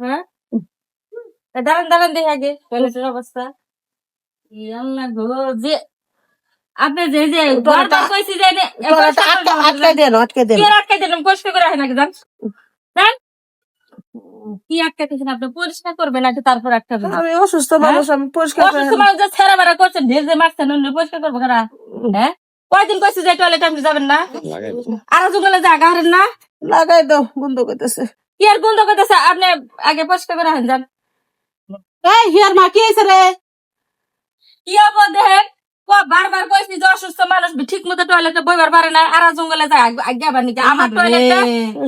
হ্যাঁ দাঁড়ান দাঁড়ান দেখে আগে টয়লেটের অবস্থা। আল্লাহ গো, যে আপনি যে যে বারবার কইছি যে আটকাই দেন কি আটকাই দিলাম, পরিষ্কার করে আসেন আগে যান যান। কি আটকাইতেছেন আপনি? পরিষ্কার করবেন আগে তারপর আটকাবেন। আমি অসুস্থ মানুষ, আমি পরিষ্কার অসুস্থ মানুষ যে ছেড়া বেড়া করছেন, ঢের যে মারছেন অন্য পরিষ্কার করবো কারা? হ্যাঁ কয়দিন কইছি যে টয়লেটে আপনি যাবেন না, আরো জঙ্গলে জায়গা হারেন না। লাগাই দাও, বন্ধ করতেছে। কি আর বন্ধ করতেছে? আপনি আগে পরিষ্কার করে আসেন যান। এই হিয়ার মা কি হয়েছে রে? কি হবো দেখেন, বারবার কইছি যে অসুস্থ মানুষ ঠিক মতো টয়লেটে বইবার পারে না, আর জঙ্গলে যায় আগে আবার নাকি আমার টয়লেটটা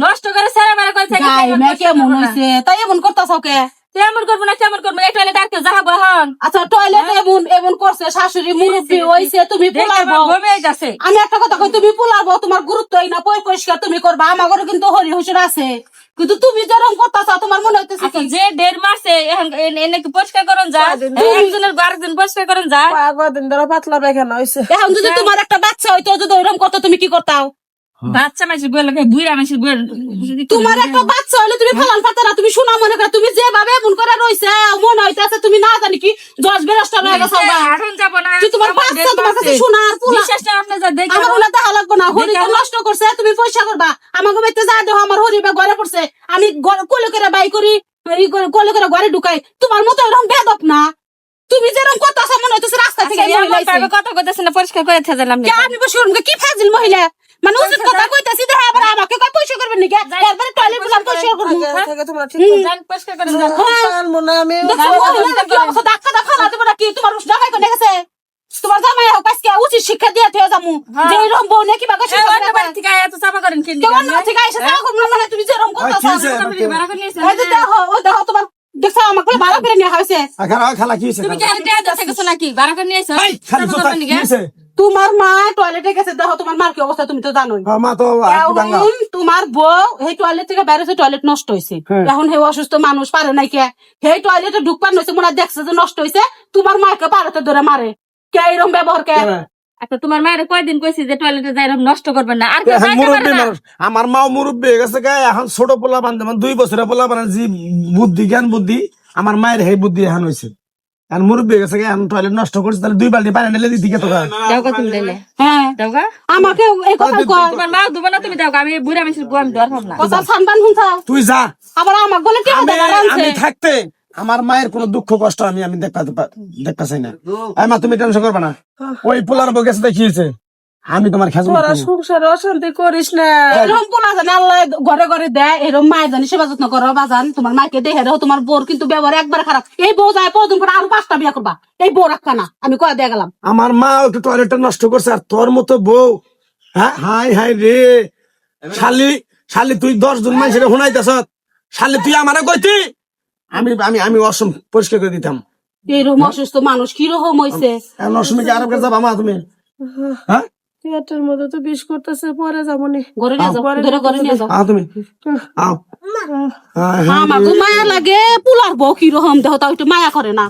নষ্ট করে ছেড়া বেড়া কইছে। কেমন হয়েছে তাই এমন করতেছ কে? কেমন করবো না কেমন করবো, এই টয়লেট আর কেউ যাবো এখন? আচ্ছা টয়লেট এমন এমন করছে, শাশুড়ি মুরব্বী হইছে, তুমি পোলাবো। আমি একটা কথা কই, তুমি পোলাবো, তোমার গুরুত্বই না, পরিষ্কার তুমি করবা। আমার ঘরে কিন্তু হরি হুসুর আছে, কিন্তু তুমি যেরকম করতেছ তোমার মনে হইতেছে কি যে দেড় মাসে এনে কি পরিষ্কার করেন যায়? একজনের আরেকজন পরিষ্কার করেন যায়? কদিন ধরে পাতলা পায়খানা হইছে। এখন যদি তোমার একটা বাচ্চা হইতো, যদি ওইরকম করতো, তুমি কি করতাও? বাচ্চা মাসির বই লাগে, বুড়া মাসির বই। তোমার একটা বাচ্চা হলে তুমি ফেলান পাতা না, তুমি শোনা মনে করে, তুমি যেভাবে এমন করে রইছে মনে হইতেছে তুমি না জানি কি 10-12টা হয়ে গেছে। এখন যাবো না, তোমার বাচ্চা তোমার কাছে শোনা আর পোলা বিশ্বাস না আপনি যা দেখেন আমার বলে দেখা লাগবো না। হরি তো নষ্ট করছে, তুমি পয়সা করবা। আমাকে বাড়িতে যা দেহ, আমার হরি বা ঘরে পড়ছে, আমি কোলে করে বাই করি, কোলে করে ঘরে ঢুকাই। তোমার মতো এরকম বেদব না, তুমি যেরকম কথা মনে হইতেছে রাস্তা থেকে কথা কইতেছে না, পরিষ্কার করে থেজালাম। আমি বসে কি ফাজিল মহিলা, মানে উচিত কথা কইতাছি, দেখা আবার আমাকে কয় পয়সা করবেন নাকি? একবারে টয়লেট বললাম পয়সা করবো। পরিষ্কার করে যান। আমি ধাক্কা দেখা লাগবে নাকি? তোমার জামাই কোনে গেছে? তোমার জামাই হোক আজকে উচিত শিক্ষা দিয়ে থেকে যাবো, যে এরকম বউ নাকি বাগা শিক্ষা অন্য বাড়ি থেকে এত চাপা করেন কি? থেকে আইসা চাওয়া করবো না, মানে তুমি যেরকম করতেছো। দেখো ও দেখো তোমার দেখছো আমাকে ভালো করে নিয়ে হয়েছে। তুমি কি আর টেয়া থাকছো নাকি? ভাড়া করে নিয়ে আইছো? তোমার মা টয়লেটে গেছে, দেখো তোমার মার কি অবস্থা তুমি তো জানোই। তোমার বউ এই টয়লেট থেকে বেরোছে, টয়লেট নষ্ট হয়েছে। এখন হে অসুস্থ মানুষ পারে নাই কে, সেই টয়লেটে ঢুকপার নইছে, মনে হয় দেখছে যে নষ্ট হয়েছে, তোমার মাকে পারতে ধরে মারে কে? এরকম ব্যবহার কে? আচ্ছা তোমার মায়ের কয়দিন কইছি যে টয়লেটে যাই নষ্ট করবেন না? আর আমার মাও মুরব্বী হয়ে গেছে, এখন ছোট পোলা বান 2 বছরের পোলা বান, যে বুদ্ধি জ্ঞান বুদ্ধি আমার মায়ের সেই বুদ্ধি এখন হয়েছে। এখন মুরব্বী হয়ে গেছে, এখন টয়লেট নষ্ট করছে, তাহলে 2 বালতি পানি ঢেলে দিকে তো আমাকে তোমার মা দুবা না, তুমি দাও। আমি বুড়া মিছিল বুয়া, আমি ডর হব না। কথা সানবান শুনছাও, তুই যা। আবার আমার বলে কি আমি থাকতে আমার মায়ের কোনো দুঃখ কষ্ট আমি দেখতে চাই না। মা তুমি টেনশন করবে না, ওই পোলার বউ গেছে দেখিয়েছে, আমি তোমার খেজুর সংসারে অশান্তি করিস না। এরকম পোলা জানে আল্লাহ ঘরে ঘরে দেয়, এরকম মায়ের জানি সেবা যত্ন করো বাজান। তোমার মাকে দেখে দেখো, তোমার বোর কিন্তু ব্যবহার একবার খারাপ। এই বউ যায় পদম করে আরো 5টা বিয়া করবা, এই বউ রাখা না, আমি কয়ে দিয়ে গেলাম। আমার মা একটু টয়লেটটা নষ্ট করছে, আর তোর মতো বউ, হ্যাঁ হাই হাই রে শালি, শালি তুই 10 জন মানুষের শুনাইতেছ, শালি তুই আমারে কইতি আমি আমি আমি অসম পরিষ্কার করে দিতাম। এরকম অসুস্থ মানুষ কিরকম হয়েছে? অসমে কি আরো যাবা মা তুমি? হ্যাঁ পেটের মধ্যে তো বিষ করতেছে, পরে যাবো নি, ঘরে নিয়ে যাও, ঘরে নিয়ে যাও। তুমি আমার মায়া লাগে, পোলার বউ কিরকম দেহ, তাও একটু মায়া করে না।